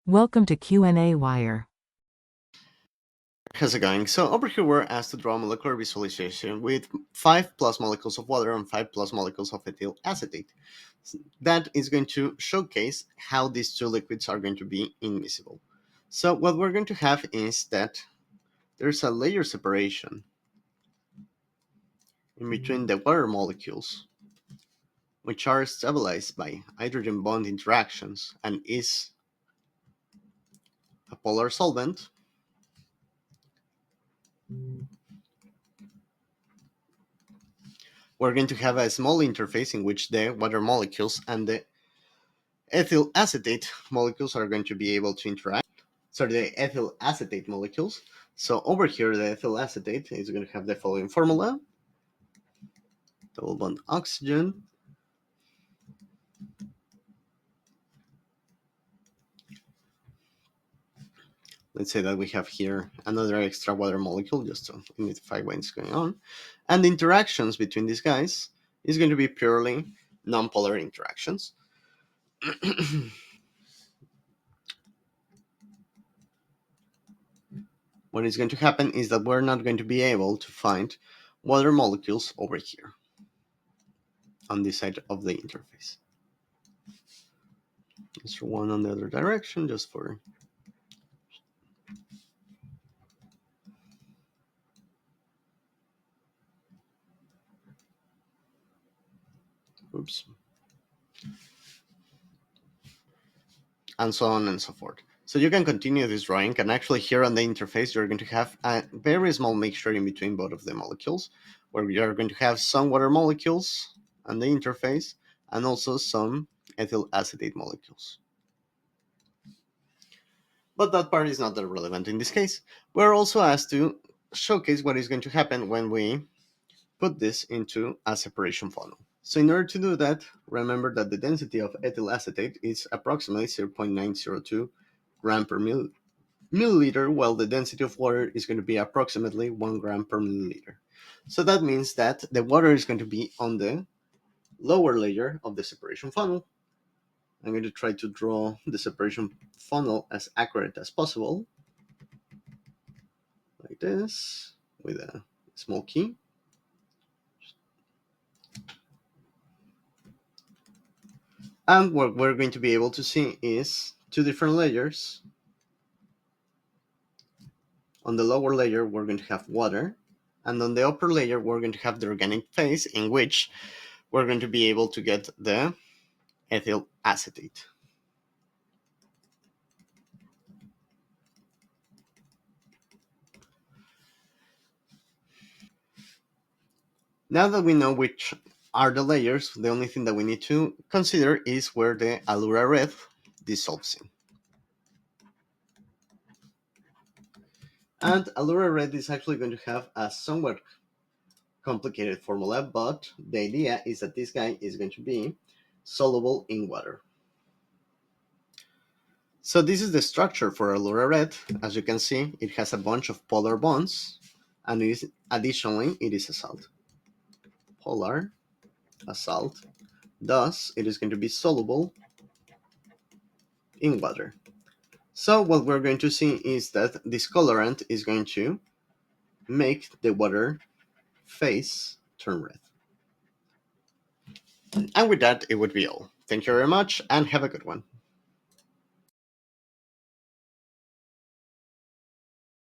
Welcome to qnawire. How's it going? So over here we're asked to draw a molecular visualization with 5 plus molecules of water and 5 plus molecules of ethyl acetate. That is going to showcase how these two liquids are going to be invisible. So what we're going to have is that there's a layer separation in between the water molecules, which are stabilized by hydrogen bond interactions and is a polar solvent. We're going to have a small interface in which the water molecules and the ethyl acetate molecules are going to be able to interact. Sorry, the ethyl acetate molecules. So over here, the ethyl acetate is going to have the following formula: double bond oxygen, let's say that we have here another extra water molecule just to identify what's going on. And the interactions between these guys is going to be purely nonpolar interactions. What is going to happen is that we're not going to be able to find water molecules over here on this side of the interface. Let's one on the other direction just for oops, and so on and so forth. So you can continue this drawing, and actually here on the interface you're going to have a very small mixture in between both of the molecules, where we are going to have some water molecules on the interface and also some ethyl acetate molecules. But that part is not that relevant in this case. We're also asked to showcase what is going to happen when we put this into a separation funnel. So in order to do that, remember that the density of ethyl acetate is approximately 0.902 gram per milliliter, while the density of water is going to be approximately 1 gram per milliliter. So that means that the water is going to be on the lower layer of the separation funnel. I'm going to try to draw the separation funnel as accurate as possible, like this, with a small key. And what we're going to be able to see is two different layers. On the lower layer, we're going to have water, and on the upper layer, we're going to have the organic phase, in which we're going to be able to get the ethyl acetate. Now that we know which are the layers, the only thing that we need to consider is where the Allura red dissolves in. And Allura red is actually going to have a somewhat complicated formula, but the idea is that this guy is going to be soluble in water. So this is the structure for Allura red. As you can see, it has a bunch of polar bonds, and additionally, it is a salt. Polar, a salt. Thus, it is going to be soluble in water. So what we're going to see is that this colorant is going to make the water phase turn red. And with that, it would be all. Thank you very much, and have a good one.